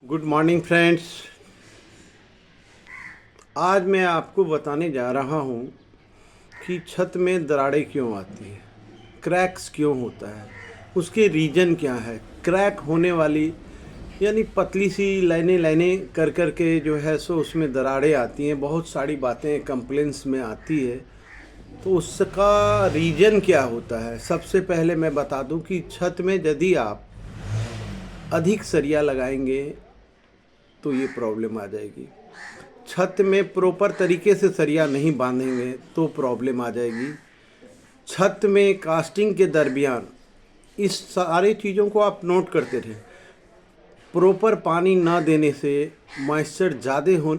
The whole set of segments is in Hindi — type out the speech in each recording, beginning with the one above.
Good morning friends. आज मैं आपको बताने जा रहा हूँ कि छत में दरारें क्यों आती है, क्रैक्स क्यों होता है, उसके रीज़न क्या है। क्रैक होने वाली यानी पतली सी लाइनें लाइनें कर कर के जो है सो उसमें दरारें आती हैं। बहुत सारी बातें कंप्लेंट्स में आती है, तो उसका रीज़न क्या होता है। सबसे पहले मैं बता दूं कि छत में यदि आप अधिक सरिया लगाएंगे तो ये प्रॉब्लम आ जाएगी। छत में प्रॉपर तरीके से सरिया नहीं बांधेंगे तो प्रॉब्लम आ जाएगी। छत में कास्टिंग के दरमियान इस सारी चीज़ों को आप नोट करते रहें। प्रॉपर पानी ना देने से मॉइस्चर ज़्यादा हो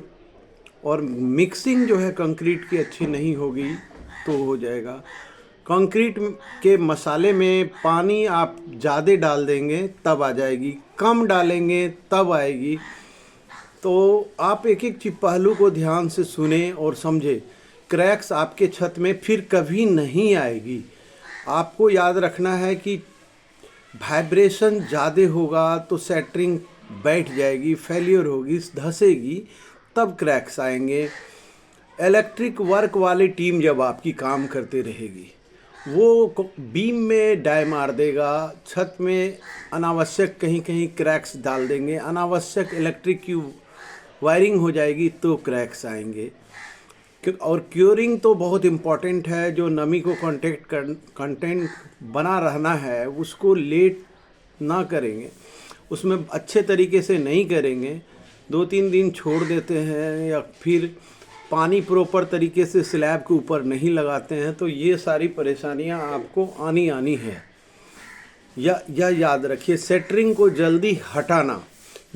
और मिक्सिंग जो है कंक्रीट की अच्छी नहीं होगी तो हो जाएगा। कंक्रीट के मसाले में पानी आप ज़्यादा डाल देंगे तब आ जाएगी, कम डालेंगे तब आएगी। तो आप एक एक चीज पहलू को ध्यान से सुने और समझे। क्रैक्स आपके छत में फिर कभी नहीं आएगी। आपको याद रखना है कि वाइब्रेशन ज़्यादा होगा तो सेटरिंग बैठ जाएगी, फेलियर होगी, धंसेगी, तब क्रैक्स आएंगे। इलेक्ट्रिक वर्क वाली टीम जब आपकी काम करते रहेगी वो बीम में डाई मार देगा, छत में अनावश्यक कहीं कहीं क्रैक्स डाल देंगे, अनावश्यक इलेक्ट्रिक की वायरिंग हो जाएगी तो क्रैक्स आएंगे। और क्योरिंग तो बहुत इम्पॉर्टेंट है। जो नमी को कंटेंट बना रहना है उसको लेट ना करेंगे, उसमें अच्छे तरीके से नहीं करेंगे, 2-3 दिन छोड़ देते हैं या फिर पानी प्रॉपर तरीके से स्लैब के ऊपर नहीं लगाते हैं तो ये सारी परेशानियां आपको आनी है। या याद रखिए, सेटरिंग को जल्दी हटाना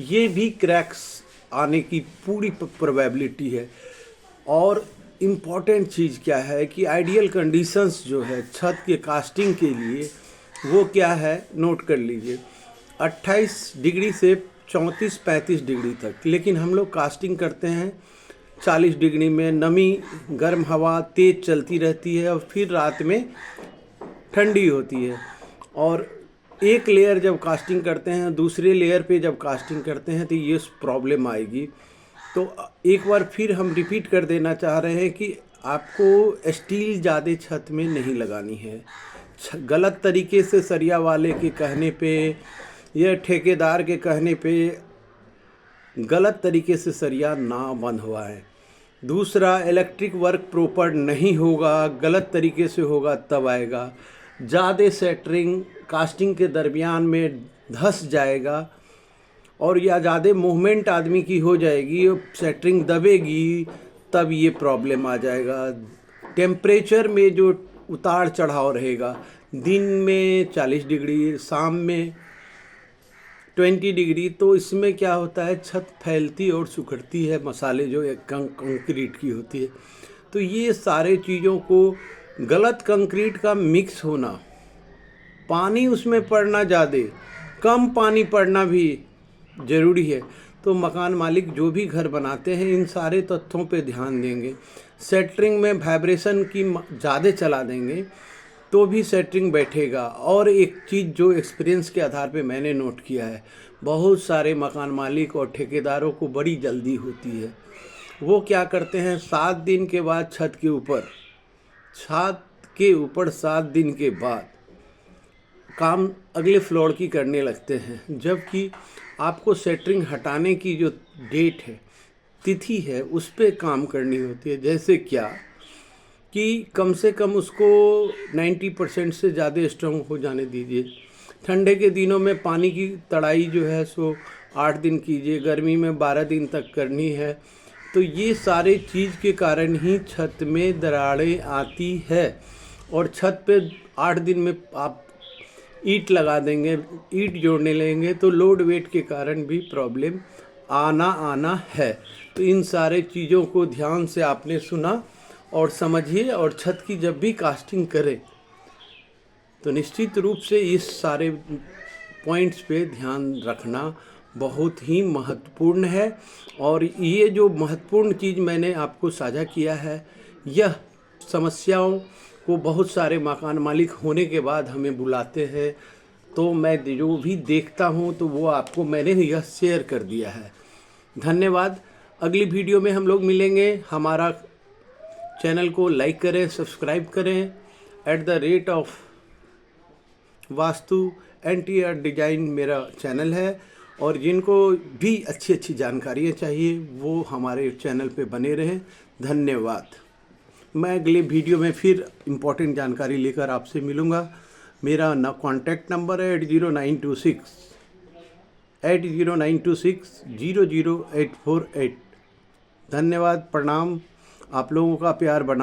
ये भी क्रैक्स आने की पूरी प्रोबेबिलिटी है। और इम्पॉर्टेंट चीज़ क्या है कि आइडियल कंडीशंस जो है छत के कास्टिंग के लिए वो क्या है, नोट कर लीजिए। 28 डिग्री से 34-35 डिग्री तक, लेकिन हम लोग कास्टिंग करते हैं 40 डिग्री में। नमी, गर्म हवा तेज़ चलती रहती है और फिर रात में ठंडी होती है। और एक लेयर जब कास्टिंग करते हैं दूसरे लेयर पे जब कास्टिंग करते हैं तो ये प्रॉब्लम आएगी। तो एक बार फिर हम रिपीट कर देना चाह रहे हैं कि आपको स्टील ज़्यादा छत में नहीं लगानी है। गलत तरीके से सरिया वाले के कहने पे या ठेकेदार के कहने पे गलत तरीके से सरिया ना बंधवाएं। दूसरा, इलेक्ट्रिक वर्क प्रॉपर नहीं होगा, गलत तरीके से होगा तब आएगा। ज़्यादा सेटरिंग कास्टिंग के दरमियान में धंस जाएगा और या ज़्यादा मूवमेंट आदमी की हो जाएगी, सेटरिंग दबेगी, तब ये प्रॉब्लम आ जाएगा। टेम्परेचर में जो उतार चढ़ाव रहेगा, दिन में 40 डिग्री, शाम में 20 डिग्री, तो इसमें क्या होता है, छत फैलती और सुखड़ती है, मसाले जो कंक्रीट की होती है। तो ये सारे चीज़ों को, गलत कंक्रीट का मिक्स होना, पानी उसमें पड़ना ज़्यादा, कम पानी पड़ना भी ज़रूरी है। तो मकान मालिक जो भी घर बनाते हैं इन सारे तथ्यों पे ध्यान देंगे। सेटरिंग में वाइब्रेशन की ज़्यादा चला देंगे तो भी सेटरिंग बैठेगा। और एक चीज़ जो एक्सपीरियंस के आधार पे मैंने नोट किया है, बहुत सारे मकान मालिक और ठेकेदारों को बड़ी जल्दी होती है। वो क्या करते हैं, 7 दिन के बाद छत के ऊपर 7 दिन के बाद काम अगले फ्लोर की करने लगते हैं, जबकि आपको सेटरिंग हटाने की जो डेट है, तिथि है, उस पर काम करनी होती है। जैसे क्या कि कम से कम उसको 90% से ज़्यादा स्ट्रॉन्ग हो जाने दीजिए। ठंडे के दिनों में पानी की तड़ाई जो है सो 8 दिन कीजिए, गर्मी में 12 दिन तक करनी है। तो ये सारे चीज़ के कारण ही छत में दरारें आती है। और छत पे 8 दिन में आप ईंट लगा देंगे, ईंट जोड़ने लेंगे तो लोड वेट के कारण भी प्रॉब्लम आना है। तो इन सारे चीज़ों को ध्यान से आपने सुना और समझिए, और छत की जब भी कास्टिंग करें तो निश्चित रूप से इस सारे पॉइंट्स पे ध्यान रखना बहुत ही महत्वपूर्ण है। और ये जो महत्वपूर्ण चीज़ मैंने आपको साझा किया है, यह समस्याओं को बहुत सारे मकान मालिक होने के बाद हमें बुलाते हैं, तो मैं जो भी देखता हूँ तो वो आपको मैंने यह शेयर कर दिया है। धन्यवाद। अगली वीडियो में हम लोग मिलेंगे। हमारा चैनल को लाइक करें, सब्सक्राइब करें। @, वास्तु इंटीरियर डिजाइन मेरा चैनल है, और जिनको भी अच्छी अच्छी जानकारियाँ चाहिए वो हमारे चैनल पे बने रहें। धन्यवाद। मैं अगले वीडियो में फिर इम्पोर्टेंट जानकारी लेकर आपसे मिलूँगा। मेरा कॉन्टैक्ट नंबर है 8096 00848। धन्यवाद, प्रणाम। आप लोगों का प्यार बना